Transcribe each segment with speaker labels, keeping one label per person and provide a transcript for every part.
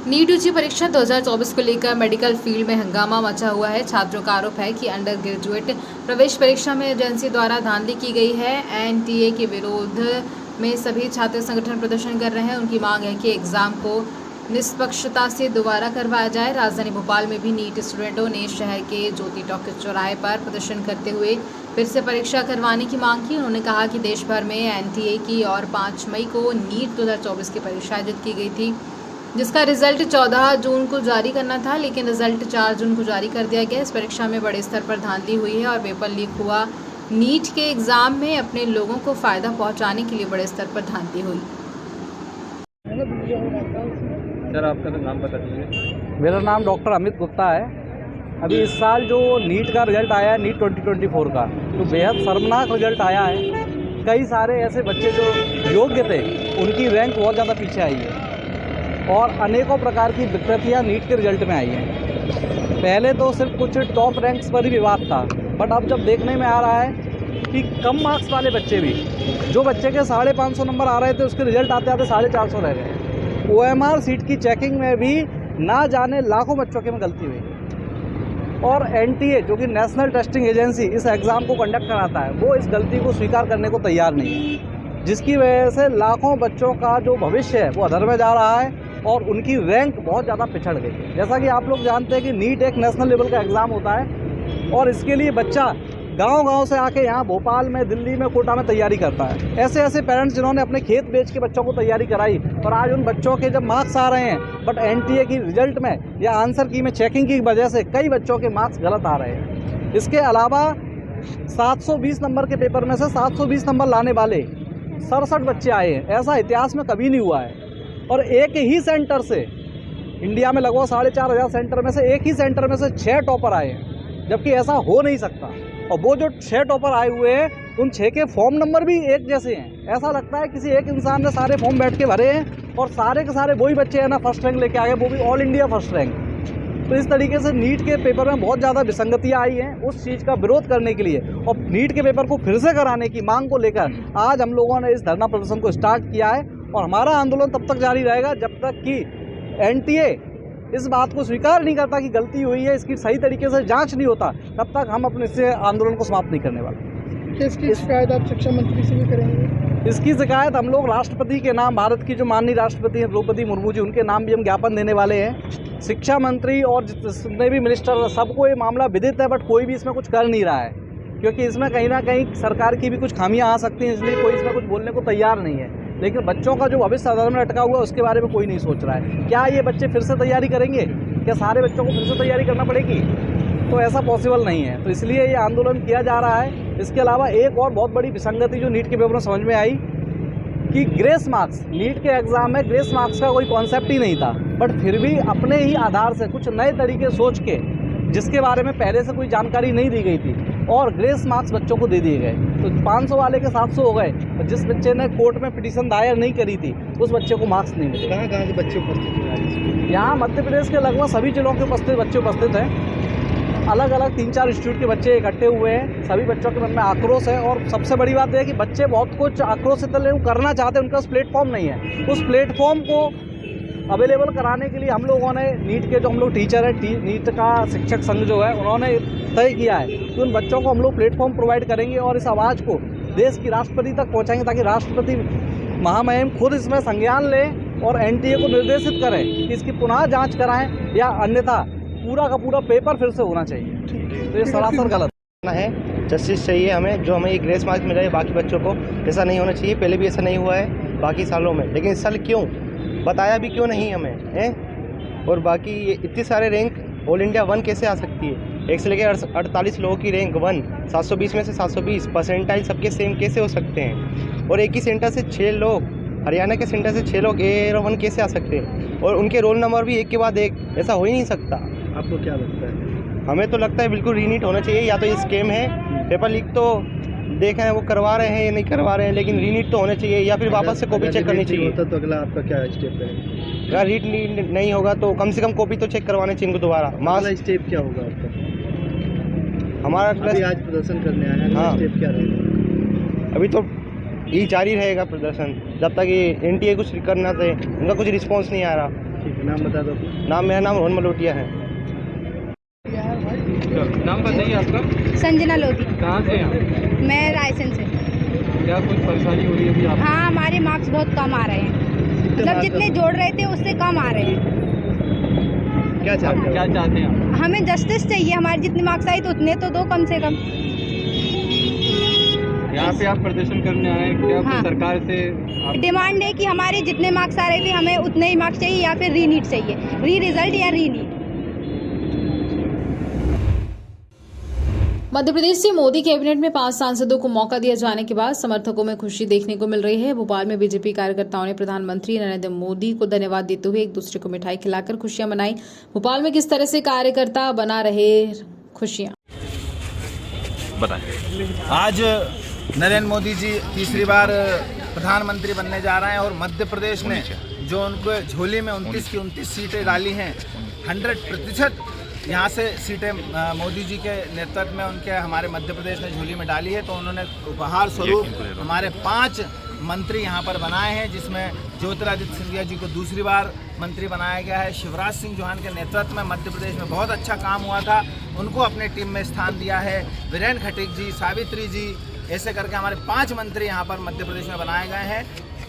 Speaker 1: NEET UG परीक्षा 2024 को लेकर मेडिकल फील्ड में हंगामा मचा हुआ है। छात्रों का आरोप है कि अंडर ग्रेजुएट प्रवेश परीक्षा में एजेंसी द्वारा धांधली की गई है। एनटीए के विरोध में सभी छात्र संगठन प्रदर्शन कर रहे हैं। उनकी मांग है कि एग्जाम को निष्पक्षता से दोबारा करवाया जाए। राजधानी भोपाल में भी नीट स्टूडेंटों ने शहर के ज्योति टॉकीज चौराहे पर प्रदर्शन करते हुए फिर से परीक्षा करवाने की मांग की। उन्होंने कहा कि देश भर में एनटीए की और 5 मई को नीट 2024 की परीक्षा आयोजित की गई थी, जिसका रिजल्ट 14 जून को जारी करना था, लेकिन रिजल्ट 4 जून को जारी कर दिया गया। इस परीक्षा में बड़े स्तर पर धांधली हुई है और पेपर लीक हुआ। नीट के एग्जाम में अपने लोगों को फायदा पहुंचाने के लिए बड़े स्तर पर धांधली हुई।
Speaker 2: सर, आपका नाम बता दीजिए।
Speaker 3: मेरा नाम डॉक्टर अमित गुप्ता है। अभी इस साल जो नीट का रिजल्ट आया है, नीट 2024 का, तो बेहद शर्मनाक रिजल्ट आया है। कई सारे ऐसे बच्चे जो योग्य थे, उनकी रैंक बहुत ज़्यादा पीछे आई है और अनेकों प्रकार की विकृतियाँ नीट के रिजल्ट में आई हैं। पहले तो सिर्फ कुछ टॉप रैंक्स पर ही विवाद था, बट अब जब देखने में आ रहा है कि कम मार्क्स वाले बच्चे भी, जो बच्चे के 550 नंबर आ रहे थे, उसके रिजल्ट आते आते 450 रह गए। OMR सीट की चेकिंग में भी ना जाने लाखों बच्चों के में गलती हुई और एनटीए जो कि नेशनल टेस्टिंग एजेंसी इस एग्ज़ाम को कंडक्ट कराता है, वो इस गलती को स्वीकार करने को तैयार नहीं है, जिसकी वजह से लाखों बच्चों का जो भविष्य है वो अधर में जा रहा है और उनकी रैंक बहुत ज़्यादा पिछड़ गई है। जैसा कि आप लोग जानते हैं कि नीट एक नेशनल लेवल का एग्ज़ाम होता है और इसके लिए बच्चा गांव-गांव से आके यहाँ भोपाल में, दिल्ली में, कोटा में तैयारी करता है। ऐसे ऐसे पेरेंट्स जिन्होंने अपने खेत बेच के बच्चों को तैयारी कराई और आज उन बच्चों के जब मार्क्स आ रहे हैं, बट एनटीए की रिजल्ट में या आंसर की में चेकिंग की वजह से कई बच्चों के मार्क्स गलत आ रहे हैं। इसके अलावा 720 नंबर के पेपर में से 720 नंबर लाने वाले 67 बच्चे आए हैं। ऐसा इतिहास में कभी नहीं हुआ है और एक ही सेंटर से, इंडिया में लगभग 4500 सेंटर में से एक ही सेंटर में से 6 टॉपर आए हैं, जबकि ऐसा हो नहीं सकता। और वो जो 6 टॉपर आए हुए हैं, उन 6 के फॉर्म नंबर भी एक जैसे हैं। ऐसा लगता है किसी एक इंसान ने सारे फॉर्म बैठ के भरे हैं और सारे के सारे वही बच्चे हैं ना फर्स्ट रैंक लेके आ गए, वो भी ऑल इंडिया फर्स्ट रैंक। तो इस तरीके से नीट के पेपर में बहुत ज़्यादा विसंगतियाँ आई हैं। उस चीज़ का विरोध करने के लिए और नीट के पेपर को फिर से कराने की मांग को लेकर आज हम लोगों ने इस धरना प्रदर्शन को स्टार्ट किया है और हमारा आंदोलन तब तक जारी रहेगा जब तक कि एनटीए इस बात को स्वीकार नहीं करता कि गलती हुई है, इसकी सही तरीके से जांच नहीं होता, तब तक हम अपने इस आंदोलन को समाप्त नहीं करने वाले।
Speaker 4: इसकी शिकायत आप शिक्षा मंत्री से भी करेंगे?
Speaker 3: इसकी शिकायत हम लोग राष्ट्रपति के नाम, भारत की जो माननीय राष्ट्रपति हैं द्रौपदी मुर्मू जी, उनके नाम भी हम ज्ञापन देने वाले हैं। शिक्षा मंत्री और जितने भी मिनिस्टर, सबको ये मामला विदित है, बट कोई भी इसमें कुछ कर नहीं रहा है, क्योंकि इसमें कहीं ना कहीं सरकार की भी कुछ खामियां आ सकती हैं, इसलिए कोई इसमें कुछ बोलने को तैयार नहीं है। लेकिन बच्चों का जो भविष्य अधर में अटका हुआ है, उसके बारे में कोई नहीं सोच रहा है। क्या ये बच्चे फिर से तैयारी करेंगे? क्या सारे बच्चों को फिर से तैयारी करना पड़ेगी? तो ऐसा पॉसिबल नहीं है। तो इसलिए ये आंदोलन किया जा रहा है। इसके अलावा एक और बहुत बड़ी विसंगति जो नीट के पेपर में समझ में आई कि ग्रेस मार्क्स, नीट के एग्ज़ाम में ग्रेस मार्क्स का कोई कॉन्सेप्ट ही नहीं था, बट फिर भी अपने ही आधार से कुछ नए तरीके सोच के, जिसके बारे में पहले से कोई जानकारी नहीं दी गई थी, और ग्रेस मार्क्स बच्चों को दे दिए गए। तो 500 वाले के 700 हो गए और जिस बच्चे ने कोर्ट में पिटीशन दायर नहीं करी थी, उस बच्चे को मार्क्स नहीं मिले।
Speaker 4: कहाँ के बच्चे उपस्थित हैं?
Speaker 3: यहाँ मध्य प्रदेश के लगभग सभी जिलों के बच्चे उपस्थित हैं। अलग अलग 3-4 इंस्टीट्यूट के बच्चे इकट्ठे हुए हैं। सभी बच्चों के मन में आक्रोश है और सबसे बड़ी बात यह है कि बच्चे बहुत कुछ आक्रोशित करना चाहते हैं, उनका उस प्लेटफॉर्म नहीं है। उस प्लेटफॉर्म को अवेलेबल कराने के लिए हम लोगों ने, नीट के जो हम लोग टीचर हैं, नीट का शिक्षक संघ जो है, उन्होंने तय किया है कि उन बच्चों को हम लोग प्लेटफॉर्म प्रोवाइड करेंगे और इस आवाज़ को देश की राष्ट्रपति तक पहुंचाएंगे, ताकि राष्ट्रपति महामहिम खुद इसमें संज्ञान लें और एनटीए को निर्देशित करें कि इसकी पुनः जांच कराएं, या अन्यथा पूरा का पूरा पेपर फिर से होना चाहिए। तो ये सरासर गलत
Speaker 5: है। जस्टिस चाहिए हमें, जो हमें ये ग्रेस मार्क्स मिल रहे हैं बाकी बच्चों को, ऐसा नहीं होना चाहिए। पहले भी ऐसा नहीं हुआ है बाकी सालों में, लेकिन इस साल क्यों बताया भी क्यों नहीं हमें है? और बाकी ये इतने सारे रैंक ऑल इंडिया 1 कैसे आ सकती है? 1 से लेकर 48 लोगों की रैंक 1, 720 में से 720 परसेंटाइल सबके सेम कैसे हो सकते हैं? और एक ही सेंटर से 6 लोग, हरियाणा के सेंटर से 6 लोग A1 कैसे आ सकते हैं? और उनके रोल नंबर भी एक के बाद एक, ऐसा हो ही नहीं सकता।
Speaker 4: आपको क्या लगता है?
Speaker 5: हमें तो लगता है बिल्कुल रीनीट होना चाहिए। या तो ये स्कैम है, पेपर लीक तो देखा है वो करवा रहे हैं या नहीं करवा रहे हैं, लेकिन रीनीट तो होना चाहिए, या फिर वापस से कॉपी चेक करनी चाहिए।
Speaker 4: होता तो अगला आपका क्या स्टेप है?
Speaker 5: अगर रीट नहीं होगा तो कम से कम कॉपी तो चेक करवाने चाहिए इनको दोबारा।
Speaker 4: अगला स्टेप क्या होगा आपका?
Speaker 5: हमारा
Speaker 4: अभी आज प्रदर्शन करने आया है,
Speaker 5: हाँ।
Speaker 4: स्टेप क्या रहेगा?
Speaker 5: अभी तो ये जारी रहेगा प्रदर्शन जब तक ये एनटीए कुछ करना दे, उनका कुछ रिस्पॉन्स नहीं आ रहा।
Speaker 4: ठीक है, नाम बता दो अपना।
Speaker 5: नाम मेरा नाम रोहन मलोटिया है।
Speaker 2: नाम बताइए आपका।
Speaker 6: संजना लोधी।
Speaker 2: कहाँ से हैं आप?
Speaker 6: मैं रायसेन से।
Speaker 2: क्या कुछ परेशानी हो रही है अभी आप?
Speaker 6: हाँ, हमारे मार्क्स बहुत कम आ रहे हैं, मतलब जितने जोड़ रहे थे उससे कम आ रहे हैं।
Speaker 4: क्या चाहते हो?
Speaker 2: क्या चाहते हैं आप?
Speaker 6: हमें जस्टिस चाहिए, हमारे जितने मार्क्स आए तो उतने तो दो कम से कम।
Speaker 2: यहाँ पे आप प्रदर्शन करने आए हैं, क्या
Speaker 6: हाँ।
Speaker 2: सरकार से आप
Speaker 6: डिमांड है कि हमारे जितने मार्क्स आ रहे थे हमें उतने ही मार्क्स चाहिए, या फिर री नीट चाहिए, री रिजल्ट या री नीट।
Speaker 1: मध्य प्रदेश से मोदी कैबिनेट में 5 सांसदों को मौका दिए जाने के बाद समर्थकों में खुशी देखने को मिल रही है। भोपाल में बीजेपी कार्यकर्ताओं ने प्रधानमंत्री नरेंद्र मोदी को धन्यवाद देते हुए एक दूसरे को मिठाई खिलाकर खुशियां मनाई। भोपाल में किस तरह से कार्यकर्ता बना रहे खुशियां,
Speaker 7: आज नरेंद्र मोदी जी तीसरी बार प्रधानमंत्री बनने जा रहे हैं और मध्य प्रदेश में जो उनको झोली में 29 की 29 सीटें डाली हैं, 100% यहाँ से सीटें मोदी जी के नेतृत्व में उनके हमारे मध्य प्रदेश ने झोली में डाली है। तो उन्होंने उपहार स्वरूप हमारे 5 मंत्री यहाँ पर बनाए हैं, जिसमें ज्योतिरादित्य सिंधिया जी को दूसरी बार मंत्री बनाया गया है। शिवराज सिंह चौहान के नेतृत्व में मध्य प्रदेश में बहुत अच्छा काम हुआ था, उनको अपने टीम में स्थान दिया है। वीरेंद्र खटीक जी, सावित्री जी, ऐसे करके हमारे 5 मंत्री यहाँ पर मध्य प्रदेश में बनाए गए हैं।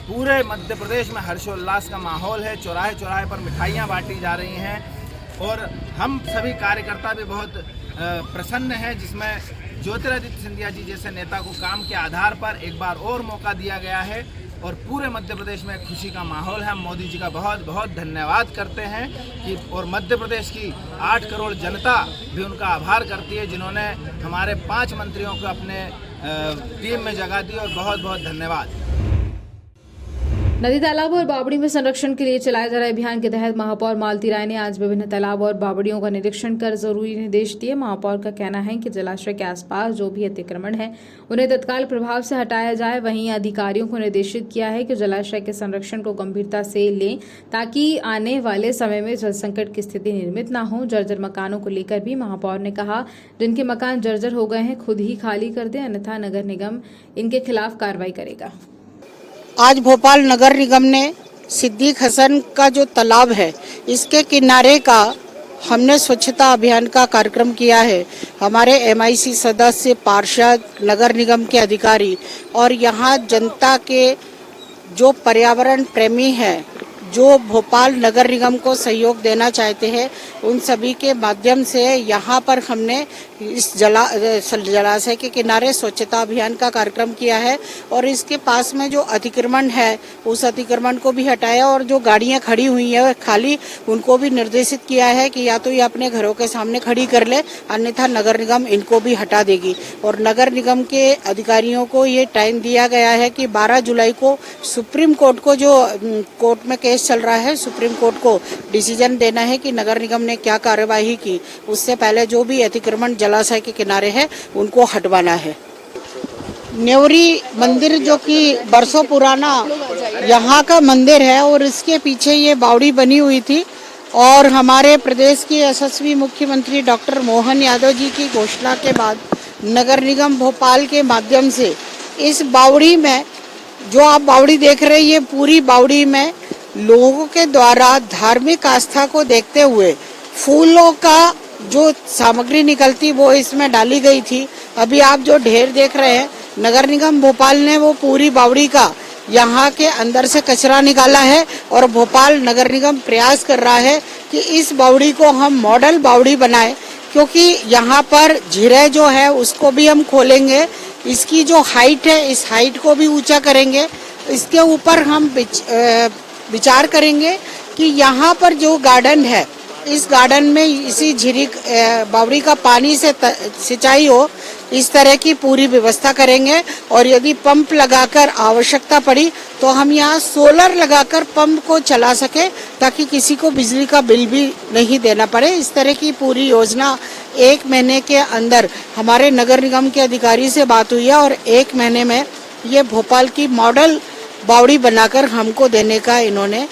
Speaker 7: पूरे मध्य प्रदेश में हर्षोल्लास का माहौल है, चौराहे चौराहे पर मिठाइयाँ बांटी जा रही हैं और हम सभी कार्यकर्ता भी बहुत प्रसन्न हैं, जिसमें ज्योतिरादित्य सिंधिया जी जैसे नेता को काम के आधार पर एक बार और मौका दिया गया है और पूरे मध्य प्रदेश में खुशी का माहौल है। हम मोदी जी का बहुत बहुत धन्यवाद करते हैं कि और मध्य प्रदेश की 8 करोड़ जनता भी उनका आभार करती है, जिन्होंने हमारे 5 मंत्रियों को अपने टीम में जगह दी और बहुत बहुत धन्यवाद।
Speaker 1: नदी तालाब और बावड़ी में संरक्षण के लिए चलाए जा रहे अभियान के तहत महापौर मालती राय ने आज विभिन्न तालाब और बावड़ियों का निरीक्षण कर जरूरी निर्देश दिए। महापौर का कहना है कि जलाशय के आसपास जो भी अतिक्रमण है उन्हें तत्काल प्रभाव से हटाया जाए। वहीं अधिकारियों को निर्देशित किया है कि जलाशय के संरक्षण को गंभीरता से लें ताकि आने वाले समय में जल संकट की स्थिति निर्मित न हो। जर्जर मकानों को लेकर भी महापौर ने कहा, जिनके मकान जर्जर हो गए हैं खुद ही खाली कर दें, अन्यथा नगर निगम इनके खिलाफ कार्रवाई करेगा।
Speaker 8: आज भोपाल नगर निगम ने सिद्दीक हसन का जो तालाब है इसके किनारे का हमने स्वच्छता अभियान का कार्यक्रम किया है। हमारे MIC सदस्य, पार्षद, नगर निगम के अधिकारी और यहाँ जनता के जो पर्यावरण प्रेमी हैं, जो भोपाल नगर निगम को सहयोग देना चाहते हैं, उन सभी के माध्यम से यहाँ पर हमने इस जलाशय के किनारे स्वच्छता अभियान का कार्यक्रम किया है और इसके पास में जो अतिक्रमण है उस अतिक्रमण को भी हटाया और जो गाड़ियाँ खड़ी हुई हैं खाली, उनको भी निर्देशित किया है कि या तो ये अपने घरों के सामने खड़ी कर ले, अन्यथा नगर निगम इनको भी हटा देगी। और नगर निगम के अधिकारियों को ये टाइम दिया गया है कि 12 जुलाई को सुप्रीम कोर्ट को जो कोर्ट में केस चल रहा है, सुप्रीम कोर्ट को डिसीजन देना है कि नगर निगम ने क्या कार्यवाही की। उससे पहले जो भी अतिक्रमण जलाशय के किनारे है उनको हटवाना है। नेवरी मंदिर जो कि बरसों पुराना यहाँ का मंदिर है और इसके पीछे ये बावड़ी बनी हुई थी और हमारे प्रदेश के यशस्वी मुख्यमंत्री डॉक्टर मोहन यादव जी की घोषणा के बाद नगर निगम भोपाल के माध्यम से इस बावड़ी में, जो आप बावड़ी देख रहे हैं, ये पूरी बावड़ी में लोगों के द्वारा धार्मिक आस्था को देखते हुए फूलों का जो सामग्री निकलती वो इसमें डाली गई थी। अभी आप जो ढेर देख रहे हैं, नगर निगम भोपाल ने वो पूरी बावड़ी का यहाँ के अंदर से कचरा निकाला है और भोपाल नगर निगम प्रयास कर रहा है कि इस बावड़ी को हम मॉडल बावड़ी बनाएं, क्योंकि यहाँ पर झीरें जो है उसको भी हम खोलेंगे, इसकी जो हाइट है इस हाइट को भी ऊंचा करेंगे। इसके ऊपर हम विचार करेंगे कि यहाँ पर जो गार्डन है, इस गार्डन में इसी झीरी बावड़ी का पानी से सिंचाई हो, इस तरह की पूरी व्यवस्था करेंगे। और यदि पंप लगाकर आवश्यकता पड़ी तो हम यहाँ सोलर लगाकर पंप को चला सके ताकि किसी को बिजली का बिल भी नहीं देना पड़े। इस तरह की पूरी योजना 1 महीने के अंदर हमारे नगर निगम के अधिकारी से बात हुई है और 1 महीने में ये भोपाल की मॉडल बावड़ी बनाकर हमको देने का इन्होंने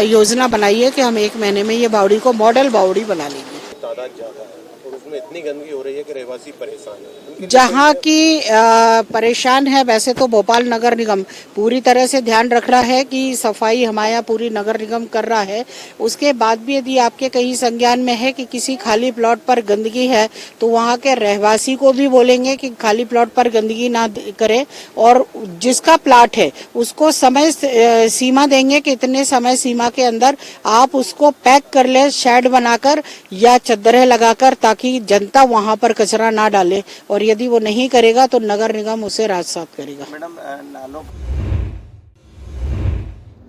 Speaker 8: योजना बनाई है कि हम 1 महीने में ये बावड़ी को मॉडल बावड़ी बना लेंगे।
Speaker 9: तादाद ज़्यादा है और उसमें इतनी गंदगी हो रही है कि रहवासी परेशान है।
Speaker 8: जहाँ की परेशान है। वैसे तो भोपाल नगर निगम पूरी तरह से ध्यान रख रहा है कि सफाई हमारे यहाँ पूरी नगर निगम कर रहा है। उसके बाद भी यदि आपके कहीं संज्ञान में है कि किसी खाली प्लॉट पर गंदगी है तो वहाँ के रहवासी को भी बोलेंगे कि खाली प्लॉट पर गंदगी ना करे, और जिसका प्लॉट है उसको समय सीमा देंगे कि इतने समय सीमा के अंदर आप उसको पैक कर ले शेड बनाकर या चद्दरें लगाकर, ताकि जनता वहाँ पर कचरा ना डाले, और यदि वो नहीं करेगा तो नगर निगम उसे राजसात करेगा।
Speaker 5: मैडम नालों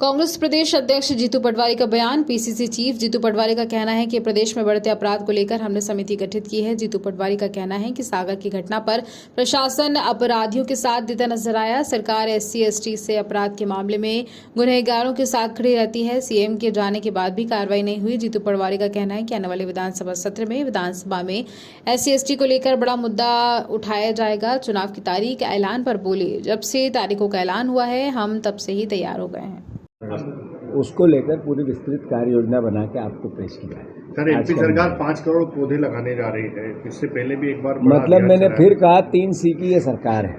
Speaker 1: कांग्रेस प्रदेश अध्यक्ष जीतू पटवारी का बयान। पीसीसी चीफ जीतू पटवारी का कहना है कि प्रदेश में बढ़ते अपराध को लेकर हमने समिति गठित की है। जीतू पटवारी का कहना है कि सागर की घटना पर प्रशासन अपराधियों के साथ देता नजर आया। सरकार SC/ST से अपराध के मामले में गुनहगारों के साथ खड़ी रहती है। सीएम के जाने के बाद भी कार्रवाई नहीं हुई। जीतू पटवारी का कहना है कि आने वाले विधानसभा सत्र में विधानसभा में SC/ST को लेकर बड़ा मुद्दा उठाया जाएगा। चुनाव की तारीख का ऐलान पर बोले, जब से तारीखों का ऐलान हुआ है हम तब से ही तैयार हो गए हैं।
Speaker 9: उसको लेकर पूरी विस्तृत कार्य योजना बना के आपको पेश किया है।
Speaker 4: सर, एमपी सरकार 5 करोड़ पौधे लगाने जा रही है। इससे पहले भी एक बार
Speaker 9: मतलब मैंने फिर कहा 3C की ये सरकार है।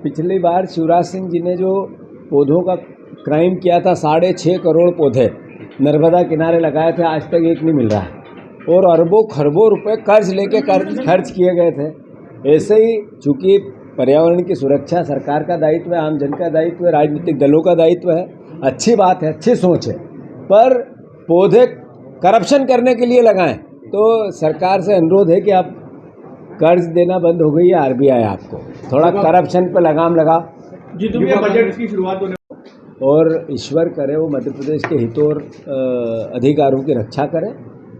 Speaker 9: पिछली बार शिवराज सिंह जी ने जो पौधों का क्राइम किया था, 6.5 करोड़ पौधे नर्मदा किनारे लगाए थे, आज तक एक नहीं मिल रहा है, और अरबों खरबों रुपए कर्ज लेके खर्च किए गए थे। ऐसे ही चूंकि पर्यावरण की सुरक्षा सरकार का दायित्व है, आम जन का दायित्व है, राजनीतिक दलों का दायित्व है, अच्छी बात है, अच्छी सोच है, पर पौधे करप्शन करने के लिए लगाएं तो सरकार से अनुरोध है कि आप कर्ज देना बंद हो गई है RBI, आपको थोड़ा करप्शन पे लगाम लगा।
Speaker 2: बजट की शुरुआत होने
Speaker 9: और ईश्वर करे वो मध्य प्रदेश के हितों और अधिकारों की रक्षा करे।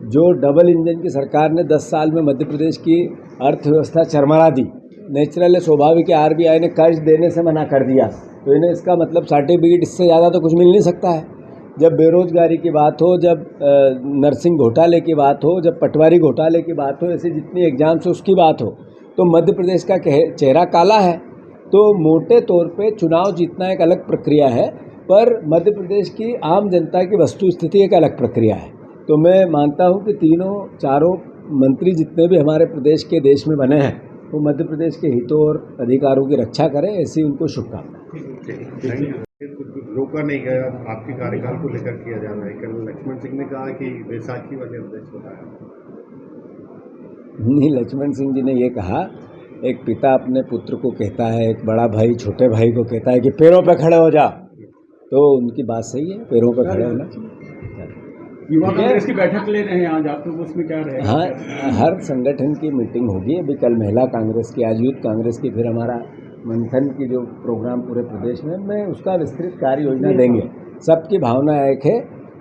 Speaker 9: जो डबल इंजन की सरकार ने 10 साल में मध्य प्रदेश की अर्थव्यवस्था चरमरा दी, नेचुरल स्वाभाविक RBI ने कर्ज देने से मना कर दिया, तो इन्हें इसका मतलब सर्टिफिकेट इससे ज़्यादा तो कुछ मिल नहीं सकता है। जब बेरोजगारी की बात हो, जब नर्सिंग घोटाले की बात हो, जब पटवारी घोटाले की बात हो, ऐसे जितनी एग्जाम से उसकी बात हो, तो मध्य प्रदेश का चेहरा काला है। तो मोटे तौर पे चुनाव जीतना एक अलग प्रक्रिया है, पर मध्य प्रदेश की आम जनता की वस्तु स्थिति एक अलग प्रक्रिया है। तो मैं मानता हूँ कि चारों मंत्री जितने भी हमारे प्रदेश के देश में बने हैं वो मध्य प्रदेश के हितों और अधिकारों की रक्षा करें, ऐसी उनको शुभकामनाएं।
Speaker 4: रोका नहीं गया, आपके कार्यकाल को लेकर किया जा रहा है। कल लक्ष्मण सिंह ने कहा कि वैसाखी वाले अध्यक्ष बताया।
Speaker 9: नहीं, लक्ष्मण सिंह जी ने ये कहा, एक पिता अपने पुत्र को कहता है, एक बड़ा भाई छोटे भाई को कहता है कि पैरों पे खड़े हो जा, तो उनकी बात सही है, पैरों पे खड़े होना चाहिए।
Speaker 2: युवा कांग्रेस की बैठक ले रहे हैं आज आप, तो उसमें क्या रहेगा?
Speaker 9: हाँ, हर संगठन की मीटिंग होगी। अभी कल महिला कांग्रेस की, आज यूथ कांग्रेस की, फिर हमारा मंथन की जो प्रोग्राम पूरे प्रदेश में उसका विस्तृत कार्य योजना देंगे। सबकी भावना एक है,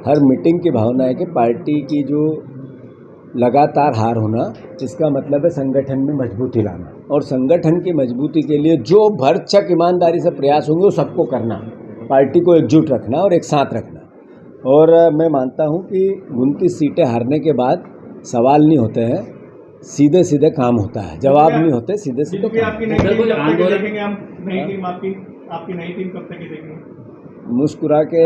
Speaker 9: हर मीटिंग की भावना है कि पार्टी की जो लगातार हार होना, इसका मतलब है संगठन में मजबूती लाना, और संगठन की मजबूती के लिए जो भरसक ईमानदारी से प्रयास होंगे वो सबको करना, पार्टी को एकजुट रखना और एक साथ रखना। और मैं मानता हूं कि 29 सीटें हारने के बाद सवाल नहीं होते हैं, सीधे सीधे काम होता है, जवाब नहीं होते, सीधे सीधे मुस्कुरा के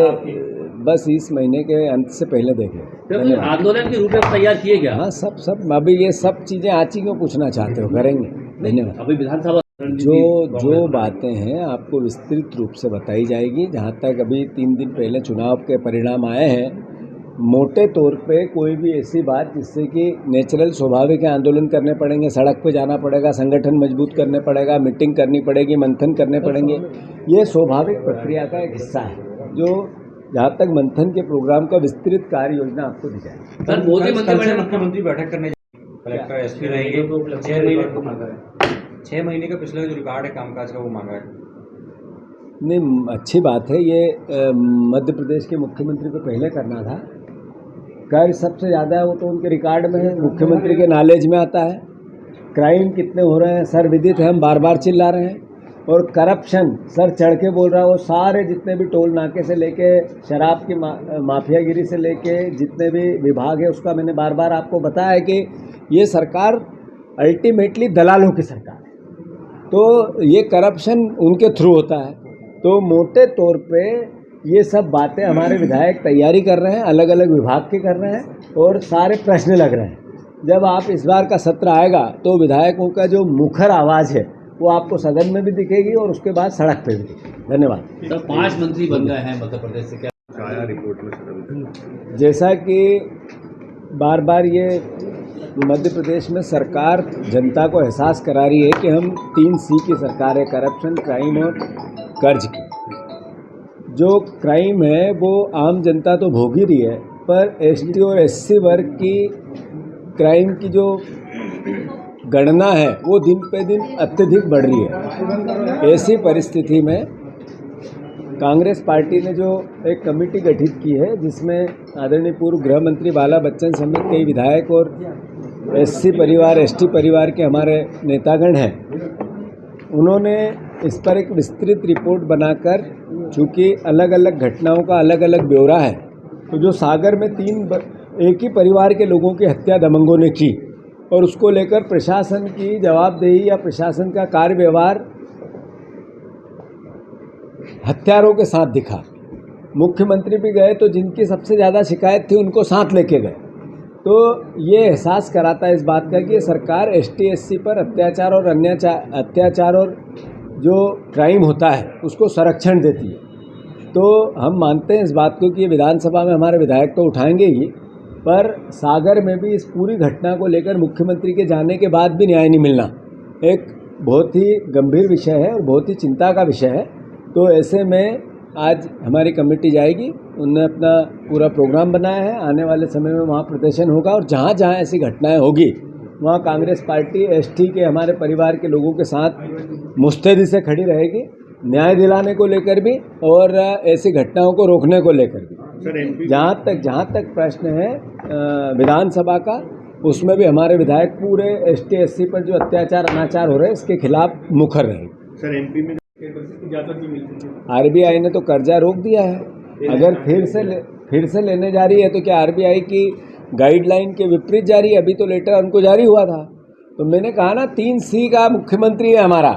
Speaker 9: बस इस महीने के अंत से पहले देखें।
Speaker 3: आंदोलन के रूप में तैयार किए गया?
Speaker 9: हाँ, सब अभी ये सब चीज़ें आची क्यों पूछना चाहते हो, करेंगे। धन्यवाद।
Speaker 3: अभी विधानसभा
Speaker 9: जो बातें हैं आपको विस्तृत रूप से बताई जाएगी। जहाँ तक अभी 3 दिन पहले चुनाव के परिणाम आए हैं, मोटे तौर पे कोई भी ऐसी बात जिससे कि नेचुरल स्वाभाविक आंदोलन करने पड़ेंगे, सड़क पे जाना पड़ेगा, संगठन मजबूत करने पड़ेगा, मीटिंग करनी पड़ेगी, मंथन करने पड़ेंगे, ये स्वाभाविक प्रक्रिया का एक हिस्सा है। जो जहाँ तक मंथन के प्रोग्राम का विस्तृत कार्य योजना आपको दी जाएगी।
Speaker 3: सर, मोदी
Speaker 2: मुख्यमंत्री बैठक करने कलेक्टर SP रहेंगे, 6 महीने का पिछले जो रिकॉर्ड है कामकाज का वो मांगा है।
Speaker 9: नहीं, अच्छी बात है। ये मध्य प्रदेश के मुख्यमंत्री को पहले करना था। कार्य सबसे ज़्यादा है वो तो उनके रिकॉर्ड में है, मुख्यमंत्री के नॉलेज में आता है। क्राइम कितने हो रहे हैं सर विदित है, हम बार बार चिल्ला रहे हैं। और करप्शन सर चढ़ के बोल रहा है, वो सारे जितने भी टोल नाके से लेके शराब की माफियागिरी से लेके जितने भी विभाग है, उसका मैंने बार बार आपको बताया है कि ये सरकार अल्टीमेटली दलालों की सरकार है, तो ये करप्शन उनके थ्रू होता है। तो मोटे तौर पे ये सब बातें हमारे विधायक तैयारी कर रहे हैं, अलग अलग विभाग के कर रहे हैं, और सारे प्रश्न लग रहे हैं। जब आप इस बार का सत्र आएगा तो विधायकों का जो मुखर आवाज़ है वो आपको सदन में भी दिखेगी और उसके बाद सड़क पे भी दिखेगी। धन्यवाद।
Speaker 10: सर 5 मंत्री बन गए हैं मध्य प्रदेश से, क्या
Speaker 4: आया रिपोर्ट में?
Speaker 9: जैसा कि बार बार ये मध्य प्रदेश में सरकार जनता को एहसास करा रही है कि हम 3C की सरकार है, करप्शन, क्राइम और कर्ज की। जो क्राइम है वो आम जनता तो भोग ही रही है, पर ST और SC वर्ग की क्राइम की जो गणना है वो दिन पे दिन अत्यधिक बढ़ रही है। ऐसी परिस्थिति में कांग्रेस पार्टी ने जो एक कमेटी गठित की है जिसमें आदरणीय पूर्व गृह मंत्री बाला बच्चन समेत कई विधायक और SC परिवार, ST परिवार के हमारे नेतागण हैं, उन्होंने इस पर एक विस्तृत रिपोर्ट बनाकर, चूँकि अलग अलग घटनाओं का अलग अलग ब्यौरा है, तो जो सागर में एक ही परिवार के लोगों की हत्या दबंगों ने की और उसको लेकर प्रशासन की जवाबदेही या प्रशासन का कार्य व्यवहार हत्यारों के साथ दिखा। मुख्यमंत्री भी गए तो जिनकी सबसे ज़्यादा शिकायत थी उनको साथ लेके गए। तो ये एहसास कराता है इस बात का कि ये सरकार ST SC पर अत्याचार और जो क्राइम होता है उसको संरक्षण देती है। तो हम मानते हैं इस बात को कि ये विधानसभा में हमारे विधायक तो उठाएंगे ही, पर सागर में भी इस पूरी घटना को लेकर मुख्यमंत्री के जाने के बाद भी न्याय नहीं मिलना एक बहुत ही गंभीर विषय है और बहुत ही चिंता का विषय है। तो ऐसे में आज हमारी कमेटी जाएगी, उन्होंने अपना पूरा प्रोग्राम बनाया है, आने वाले समय में वहाँ प्रदर्शन होगा और जहाँ जहाँ ऐसी घटनाएं होगी वहाँ कांग्रेस पार्टी ST के हमारे परिवार के लोगों के साथ मुस्तैदी से खड़ी रहेगी, न्याय दिलाने को लेकर भी और ऐसी घटनाओं को रोकने को लेकर भी। जहाँ तक प्रश्न है विधानसभा का, उसमें भी हमारे विधायक पूरे ST SC पर जो अत्याचार अनाचार हो रहे हैं इसके खिलाफ मुखर रहेंगे।
Speaker 4: सर MP में
Speaker 9: RBI ने तो कर्जा रोक दिया है, अगर फिर से लेने जा रही है तो क्या RBI की गाइडलाइन के विपरीत जारी है? अभी तो लेटर उनको जारी हुआ था। तो मैंने कहा ना 3C का मुख्यमंत्री है हमारा,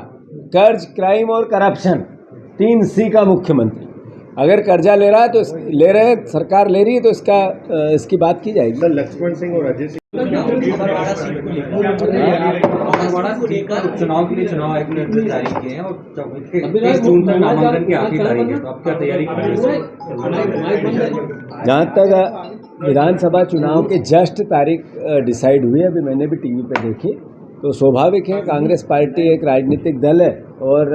Speaker 9: कर्ज, क्राइम और करप्शन, 3C का मुख्यमंत्री। अगर कर्जा ले रहा है तो ले रहे हैं, सरकार ले रही है तो इसकी बात की जाएगी।
Speaker 4: सर लक्ष्मण सिंह और अजय सिंह
Speaker 10: चुनाव के लिए चुनाव आयोग ने निर्देश जारी किए हैं और 23 जून तक नामांकन की आखिरी तारीख है, तो आप क्या तैयारी कर रहे हैं?
Speaker 9: जहाँ तक विधानसभा चुनाव के जस्ट तारीख डिसाइड हुई है, अभी मैंने भी टीवी पे देखी, तो स्वाभाविक है कांग्रेस पार्टी एक राजनीतिक दल है और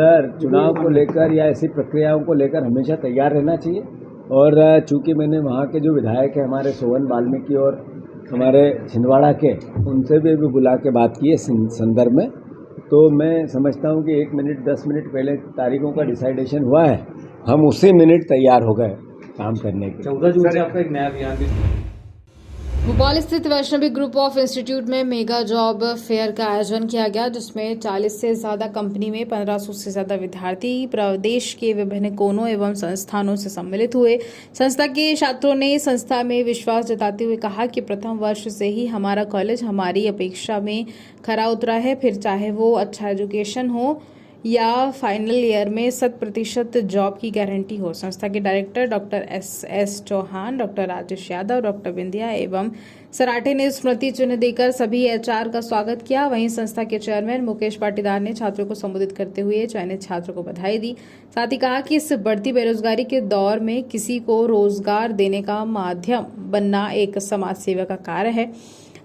Speaker 9: चुनाव को लेकर या ऐसी प्रक्रियाओं को लेकर हमेशा तैयार रहना चाहिए। और चूँकि मैंने वहाँ के जो विधायक हैं हमारे सोवन वाल्मीकि और हमारे छिंदवाड़ा के, उनसे भी बुला के बात की है संदर्भ में, तो मैं समझता हूँ कि 1 मिनट 10 मिनट पहले तारीखों का डिसाइडेशन हुआ है, हम उसी मिनट तैयार हो गए काम करने के।
Speaker 10: 14 जून से आपका एक नया अभियान भी
Speaker 1: भोपाल स्थित वैष्णवी ग्रुप ऑफ इंस्टीट्यूट में मेगा जॉब फेयर का आयोजन किया गया, जिसमें 40 से ज़्यादा कंपनी में 1500 से ज़्यादा विद्यार्थी प्रदेश के विभिन्न कोनों एवं संस्थानों से सम्मिलित हुए। संस्था के छात्रों ने संस्था में विश्वास जताते हुए कहा कि प्रथम वर्ष से ही हमारा कॉलेज हमारी अपेक्षा में खरा उतरा है, फिर चाहे वो अच्छा एजुकेशन हो या फाइनल ईयर में 100% जॉब की गारंटी हो। संस्था के director doctor S Chauhan, doctor Rajesh Yadav, doctor Bindiya एवं सराठे ने स्मृति चिन्ह देकर सभी HR का स्वागत किया। वहीं संस्था के चेयरमैन मुकेश पाटीदार ने छात्रों को संबोधित करते हुए चयनित छात्रों को बधाई दी। साथ ही कहा कि इस बढ़ती बेरोजगारी के दौर में किसी को रोजगार देने का माध्यम बनना एक समाज सेवा का कार्य है।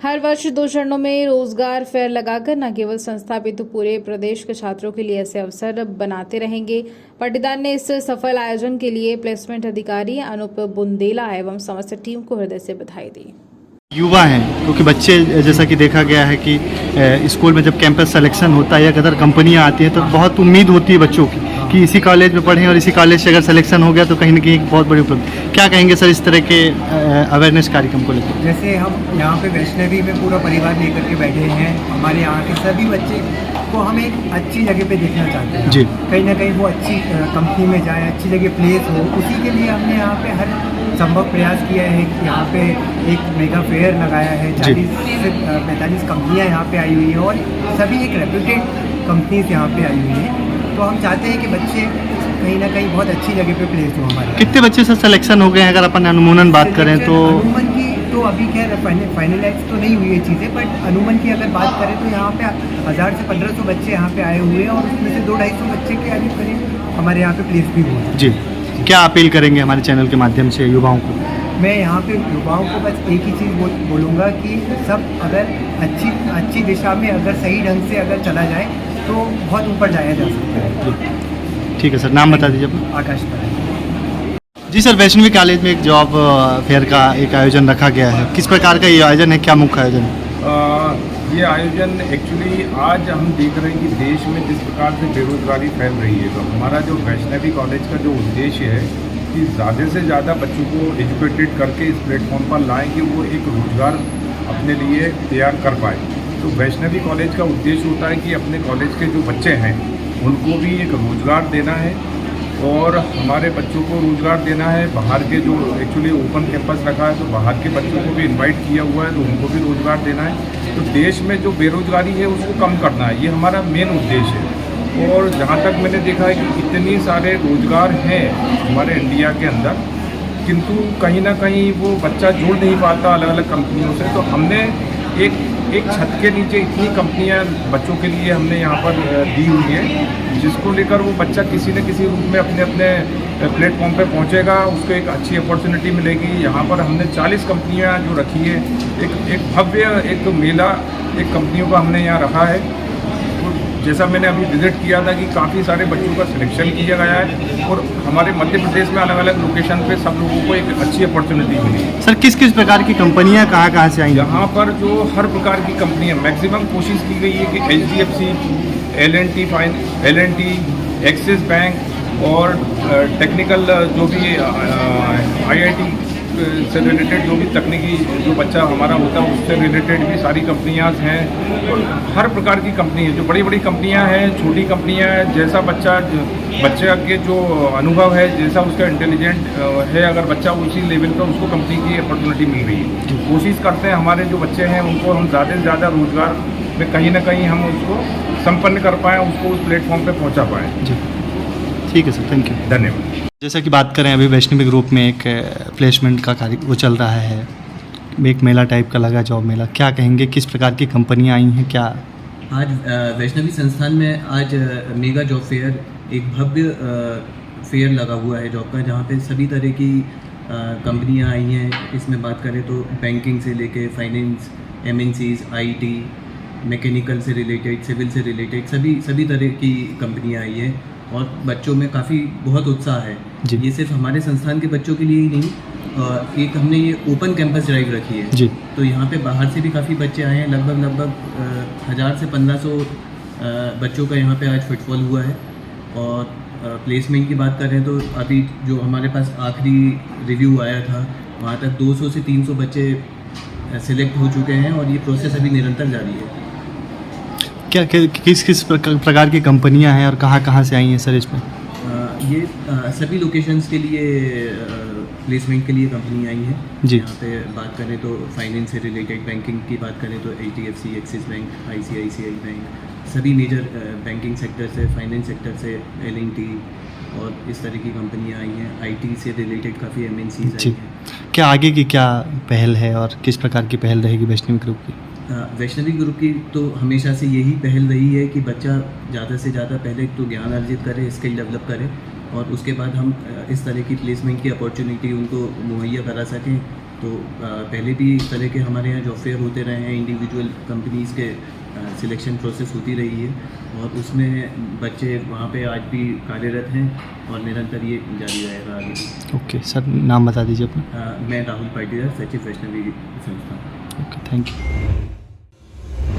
Speaker 1: हर वर्ष 2 चरणों में रोजगार फेयर लगाकर न केवल संस्था अपितु पूरे प्रदेश के छात्रों के लिए ऐसे अवसर बनाते रहेंगे। पाटीदार ने इस सफल आयोजन के लिए प्लेसमेंट अधिकारी अनूप बुंदेला एवं समस्त टीम को हृदय से बधाई दी।
Speaker 11: युवा हैं, क्योंकि बच्चे जैसा कि देखा गया है कि स्कूल में जब कैंपस सिलेक्शन होता है या अगर कंपनियां आती हैं तो बहुत उम्मीद होती है बच्चों की कि इसी कॉलेज में पढ़ें और इसी कॉलेज से अगर सिलेक्शन हो गया तो कहीं ना कहीं एक बहुत बड़ी उपलब्धि। क्या कहेंगे सर इस तरह के अवेयरनेस कार्यक्रम को लेकर?
Speaker 12: जैसे हम यहाँ पे वैष्णवी में पूरा परिवार लेकर के बैठे हैं, हमारे यहाँ के सभी बच्चे को हम एक अच्छी जगह पे देखना चाहते हैं जी, कहीं ना कहीं वो अच्छी कंपनी में जाए, अच्छी जगह प्लेस हो, उसी के लिए हमने यहाँ पे हर संभव प्रयास किया है कि यहाँ पे एक मेगा फेयर लगाया है। 40 से 45 कंपनियाँ यहाँ पे आई हुई हैं और सभी एक रेप्यूटेड कंपनीज यहाँ पे आई हुई हैं। तो हम चाहते हैं कि बच्चे कहीं ना कहीं बहुत अच्छी जगह पे प्लेस हो हमारे।
Speaker 11: कितने बच्चे से सिलेक्शन हो गए हैं अगर अपन अनुमानन बात करें तो?
Speaker 12: अनुमान की तो अभी खैर फाइनलाइज तो नहीं हुई ये चीज़ें, बट अनुमान की अगर बात करें तो यहाँ पे 1000 से 1500 बच्चे यहाँ पे आए हुए हैं और उसमें से 200-250 बच्चे के करीब हमारे यहाँ पे प्लेस भी हुए हैं।
Speaker 11: जी, क्या अपील करेंगे हमारे चैनल के माध्यम से युवाओं को?
Speaker 12: मैं यहाँ पे युवाओं को बस एक ही चीज़ बोलूँगा कि सब अगर अच्छी दिशा में अगर सही ढंग से अगर चला जाए तो बहुत ऊपर जाया जा सकता है।
Speaker 11: ठीक है सर, नाम बता दीजिए अपना।
Speaker 12: आकाश पर।
Speaker 11: जी सर, वैष्णवी कॉलेज में एक जॉब फेयर का एक आयोजन रखा गया है, किस प्रकार का ये आयोजन है, क्या मुख्य आयोजन है?
Speaker 13: ये आयोजन एक्चुअली आज हम देख रहे हैं कि देश में जिस प्रकार से बेरोजगारी फैल रही है, तो हमारा जो वैष्णवी कॉलेज का जो उद्देश्य है कि ज़्यादा से ज़्यादा बच्चों को एजुकेटेड करके इस प्लेटफॉर्म पर लाएं कि वो एक रोज़गार अपने लिए तैयार कर पाए। तो वैष्णवी कॉलेज का उद्देश्य होता है कि अपने कॉलेज के जो बच्चे हैं उनको भी एक रोज़गार देना है और हमारे बच्चों को रोज़गार देना है। बाहर के जो एक्चुअली ओपन कैंपस रखा है तो बाहर के बच्चों को भी इनवाइट किया हुआ है, तो उनको भी रोज़गार देना है। तो देश में जो बेरोज़गारी है उसको कम करना है, ये हमारा मेन उद्देश्य है। और जहाँ तक मैंने देखा है कि इतनी सारे रोज़गार हैं हमारे इंडिया के अंदर, किंतु कहीं ना कहीं वो बच्चा जुड़ नहीं पाता अलग अलग कंपनियों से। तो हमने एक छत के नीचे इतनी कंपनियां बच्चों के लिए हमने यहाँ पर दी हुई है, जिसको लेकर वो बच्चा किसी न किसी रूप में अपने प्लेटफॉर्म पे पहुँचेगा, उसको एक अच्छी अपॉर्चुनिटी मिलेगी। यहाँ पर हमने 40 कंपनियाँ जो रखी है, एक भव्य एक मेला एक कंपनियों का हमने यहाँ रखा है। जैसा मैंने अभी विजिट किया था कि काफ़ी सारे बच्चों का सिलेक्शन किया गया है और हमारे मध्य प्रदेश में अलग अलग लोकेशन पे सब लोगों को एक अच्छी अपॉर्चुनिटी मिली।
Speaker 11: सर, किस किस प्रकार की कंपनियां कहाँ से आई?
Speaker 13: यहाँ पर जो हर प्रकार की कंपनियां, मैक्सिमम कोशिश की गई है कि HDFC, L&T, एक्सिस बैंक और टेक्निकल जो भी IIT से रिलेटेड जो भी तकनीकी जो बच्चा हमारा होता है उससे रिलेटेड भी सारी कंपनियां हैं। और हर प्रकार की कंपनी है, जो बड़ी बड़ी कंपनियां हैं, छोटी कंपनियां हैं, जैसा बच्चे के जो अनुभव है, जैसा उसका इंटेलिजेंट है, अगर बच्चा उसी लेवल का उसको कंपनी की अपॉर्चुनिटी मिल रही है। कोशिश करते हैं हमारे जो बच्चे हैं उनको हम ज़्यादा से ज़्यादा रोज़गार में कहीं ना कहीं हम उसको संपन्न कर पाएँ, उसको उस प्लेटफॉर्म पर पहुँचा पाएँ।
Speaker 11: जी, ठीक है सर, थैंक यू,
Speaker 13: धन्यवाद।
Speaker 11: जैसा कि बात करें, अभी वैष्णवी ग्रुप में एक प्लेसमेंट का कार्य वो चल रहा है, एक मेला टाइप का लगा, जॉब मेला, क्या कहेंगे, किस प्रकार की कंपनियां आई हैं? क्या
Speaker 10: आज वैष्णवी संस्थान में आज मेगा जॉब फेयर, एक भव्य फेयर लगा हुआ है जॉब का, जहाँ पे सभी तरह की कंपनियां आई हैं। इसमें बात करें तो बैंकिंग से लेके फाइनेंस, MNCs, IT, मैकेनिकल से रिलेटेड, सिविल से रिलेटेड सभी तरह की कंपनियां आई हैं और बच्चों में काफ़ी बहुत उत्साह है। ये सिर्फ हमारे संस्थान के बच्चों के लिए ही नहीं, एक हमने ये ओपन कैंपस ड्राइव रखी है
Speaker 11: जी।
Speaker 10: तो यहाँ पे बाहर से भी काफ़ी बच्चे आए हैं, लगभग 1000 से 1500 बच्चों का यहाँ पे आज फुटफॉल हुआ है। और प्लेसमेंट की बात करें तो अभी जो हमारे पास आखिरी रिव्यू आया था वहाँ तक 200 से 300 बच्चे सिलेक्ट हो चुके हैं और ये प्रोसेस अभी निरंतर जारी है।
Speaker 11: क्या किस प्रकार की कंपनियां हैं और कहाँ से आई हैं सर इसमें?
Speaker 10: ये सभी लोकेशंस के लिए प्लेसमेंट के लिए कंपनी आई हैं जी। यहाँ पे बात करें तो फाइनेंस से रिलेटेड, बैंकिंग की बात करें तो HDFC, axis bank, ICICI bank, सभी मेजर बैंकिंग सेक्टर से, फाइनेंस सेक्टर से, L&T और इस तरह की कंपनियाँ आई हैं। IT से रिलेटेड काफ़ी MNCs आई हैं।
Speaker 11: क्या आगे की क्या पहल है और किस प्रकार की पहल रहेगी वैष्णवी ग्रुप की?
Speaker 10: वैष्णवी ग्रुप की तो हमेशा से यही पहल रही है कि बच्चा ज़्यादा से ज़्यादा पहले तो ज्ञान अर्जित करे, स्किल डेवलप करे और उसके बाद हम इस तरह की प्लेसमेंट की अपॉर्चुनिटी उनको मुहैया करा सकें। तो पहले भी इस तरह के हमारे यहाँ जॉब फेयर होते रहे हैं, इंडिविजुअल कंपनीज़ के सिलेक्शन प्रोसेस होती रही है और उसमें बच्चे वहाँ पे आज भी कार्यरत हैं और निरंतर ये जारी रहेगा आगे भी।
Speaker 11: ओके सर, नाम बता दीजिए अपना।
Speaker 10: मैं राहुल पाटीदार, सचिव वैष्णवी संस्थान।
Speaker 11: Okay, thank you.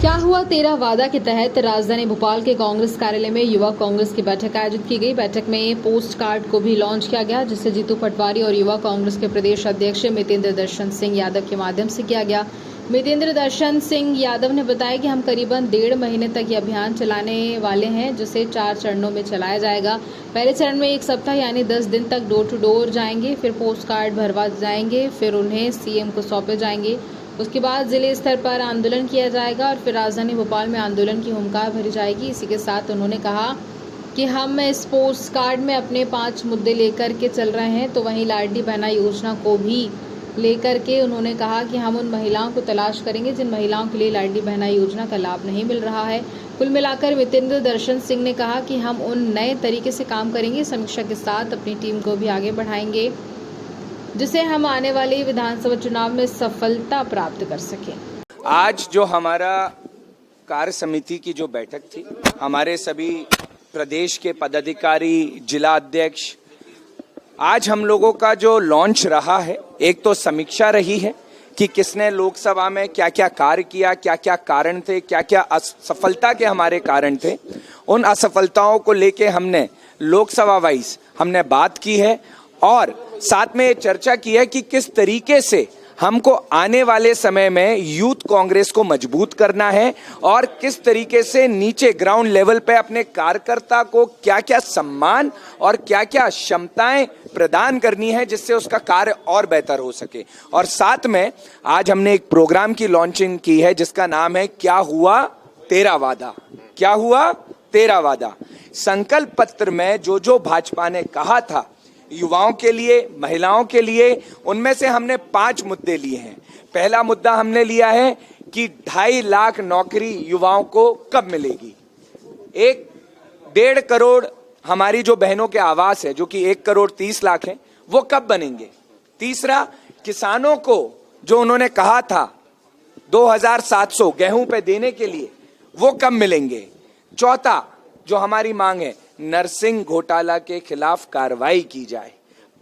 Speaker 1: क्या हुआ तेरा वादा के तहत राजधानी भोपाल के कांग्रेस कार्यालय में युवा कांग्रेस की बैठक आयोजित की गई। बैठक में पोस्ट कार्ड को भी लॉन्च किया गया, जिसे जीतू पटवारी और युवा कांग्रेस के प्रदेश अध्यक्ष मितेंद्र दर्शन सिंह यादव के माध्यम से किया गया। मितेंद्र दर्शन सिंह यादव ने बताया कि हम करीबन 1.5 महीने तक ये अभियान चलाने वाले हैं, जिसे 4 चरणों में चलाया जाएगा। पहले चरण में 1 सप्ताह यानी 10 दिन तक डोर टू डोर जाएंगे, फिर पोस्ट कार्ड भरवा जाएंगे, फिर उन्हें CM को सौंपे जाएंगे। उसके बाद जिले स्तर पर आंदोलन किया जाएगा और फिर राजधानी भोपाल में आंदोलन की हुंकार भरी जाएगी। इसी के साथ उन्होंने कहा कि हम इस पोस्ट कार्ड में अपने 5 मुद्दे लेकर के चल रहे हैं, तो वहीं लाडली बहना योजना को भी लेकर के उन्होंने कहा कि हम उन महिलाओं को तलाश करेंगे जिन महिलाओं के लिए लाडली बहना योजना का लाभ नहीं मिल रहा है। कुल मिलाकर मितेंद्र दर्शन सिंह ने कहा कि हम उन नए तरीके से काम करेंगे, समीक्षा के साथ अपनी टीम को भी आगे बढ़ाएंगे जिससे हम आने वाले विधानसभा चुनाव में सफलता प्राप्त कर सकें।
Speaker 14: आज जो हमारा कार्य समिति की जो बैठक थी, हमारे सभी प्रदेश के पदाधिकारी, जिला अध्यक्ष, आज हम लोगों का जो लॉन्च रहा है, एक तो समीक्षा रही है कि किसने लोकसभा में क्या क्या कार्य किया, क्या क्या कारण थे, क्या क्या असफलता के हमारे कारण थे। उन असफलताओं को लेके हमने लोकसभा वाइज हमने बात की है और साथ में ये चर्चा की है कि किस तरीके से हमको आने वाले समय में यूथ कांग्रेस को मजबूत करना है और किस तरीके से नीचे ग्राउंड लेवल पे अपने कार्यकर्ता को क्या क्या सम्मान और क्या क्या क्षमताएं प्रदान करनी है जिससे उसका कार्य और बेहतर हो सके। और साथ में आज हमने एक प्रोग्राम की लॉन्चिंग की है जिसका नाम है क्या हुआ तेरा वादा। क्या हुआ तेरा वादा। संकल्प पत्र में जो भाजपा ने कहा था युवाओं के लिए, महिलाओं के लिए, उनमें से हमने 5 मुद्दे लिए हैं। पहला मुद्दा हमने लिया है कि 2.5 लाख नौकरी युवाओं को कब मिलेगी। 1.5 करोड़ हमारी जो बहनों के आवास है जो कि 1 करोड़ 30 लाख है वो कब बनेंगे। तीसरा, किसानों को जो उन्होंने कहा था 2700 गेहूं पे देने के लिए वो कब मिलेंगे। चौथा जो हमारी मांग है, नरसिंह घोटाला के खिलाफ कार्रवाई की जाए।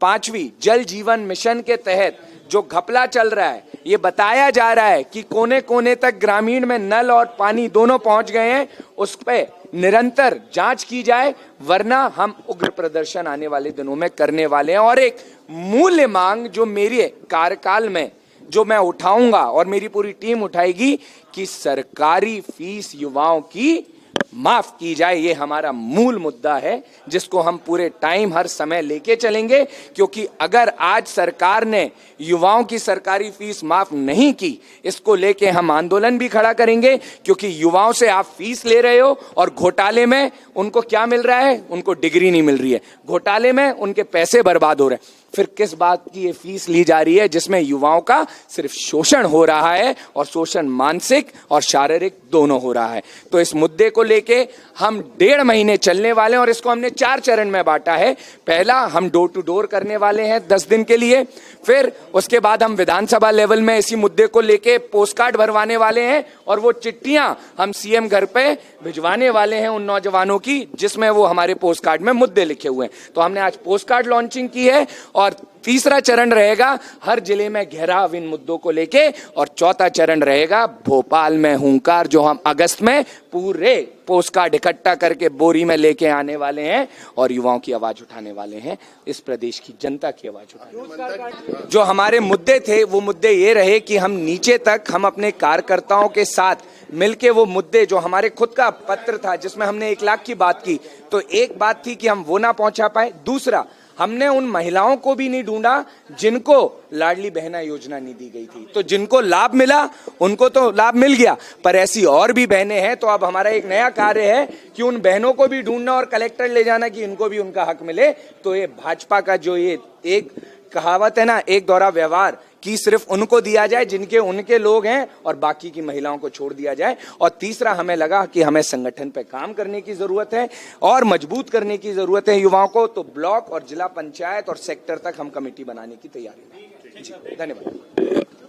Speaker 14: 5वीं, जल जीवन मिशन के तहत जो घपला चल रहा है, ये बताया जा रहा है कि कोने कोने तक ग्रामीण में नल और पानी दोनों पहुंच गए हैं, उस पे निरंतर जांच की जाए, वरना हम उग्र प्रदर्शन आने वाले दिनों में करने वाले हैं। और एक मूल्य मांग जो मेरे कार्यकाल में जो मैं उठाऊंगा और मेरी पूरी टीम उठाएगी कि सरकारी फीस युवाओं की माफ की जाए। ये हमारा मूल मुद्दा है जिसको हम पूरे टाइम हर समय लेके चलेंगे, क्योंकि अगर आज सरकार ने युवाओं की सरकारी फीस माफ नहीं की, इसको लेके हम आंदोलन भी खड़ा करेंगे। क्योंकि युवाओं से आप फीस ले रहे हो और घोटाले में उनको क्या मिल रहा है, उनको डिग्री नहीं मिल रही है, घोटाले में उनके पैसे बर्बाद हो रहे हैं। फिर किस बात की ये फीस ली जा रही है जिसमें युवाओं का सिर्फ शोषण हो रहा है और शोषण मानसिक और शारीरिक दोनों हो रहा है। तो इस मुद्दे को लेके हम 1.5 महीने चलने वाले हैं और इसको हमने 4 चरण में बांटा है। पहला, हम डोर टू डोर करने वाले हैं 10 दिन के लिए। फिर उसके बाद हम विधानसभा लेवल में इसी मुद्दे को लेके पोस्ट कार्ड भरवाने वाले हैं और वो चिट्ठियां हम सीएम घर पे भिजवाने वाले हैं उन नौजवानों की जिसमें वो हमारे पोस्ट कार्ड में मुद्दे लिखे हुए हैं। तो हमने आज पोस्ट कार्ड लॉन्चिंग की है और तीसरा चरण रहेगा हर जिले में घेराव इन मुद्दों को लेके, और चौथा चरण रहेगा भोपाल में हुंकार, जो हम अगस्त में पूरे पोस्ट कार्ड इकट्ठा करके बोरी में लेके आने वाले हैं और युवाओं की आवाज उठाने वाले हैं, इस प्रदेश की जनता की आवाज उठाने। जो हमारे मुद्दे थे वो मुद्दे ये रहे कि हम नीचे तक हम अपने कार्यकर्ताओं के साथ मिलके वो मुद्दे, जो हमारे खुद का पत्र था जिसमें हमने 1 लाख की बात की, तो एक बात थी कि हम वो ना पहुंचा पाए। दूसरा, हमने उन महिलाओं को भी नहीं ढूंढा जिनको लाडली बहना योजना नहीं दी गई थी। तो जिनको लाभ मिला उनको तो लाभ मिल गया, पर ऐसी और भी बहनें हैं। तो अब हमारा एक नया कार्य है कि उन बहनों को भी ढूंढना और कलेक्टर ले जाना कि इनको भी उनका हक मिले। तो ये भाजपा का जो ये एक कहावत है ना, एक दौरा व्यवहार, कि सिर्फ उनको दिया जाए जिनके उनके लोग हैं और बाकी की महिलाओं को छोड़ दिया जाए। और तीसरा, हमें लगा कि हमें संगठन पे काम करने की जरूरत है और मजबूत करने की जरूरत है युवाओं को। तो ब्लॉक और जिला पंचायत और सेक्टर तक हम कमेटी बनाने की तैयारी में। जी, धन्यवाद।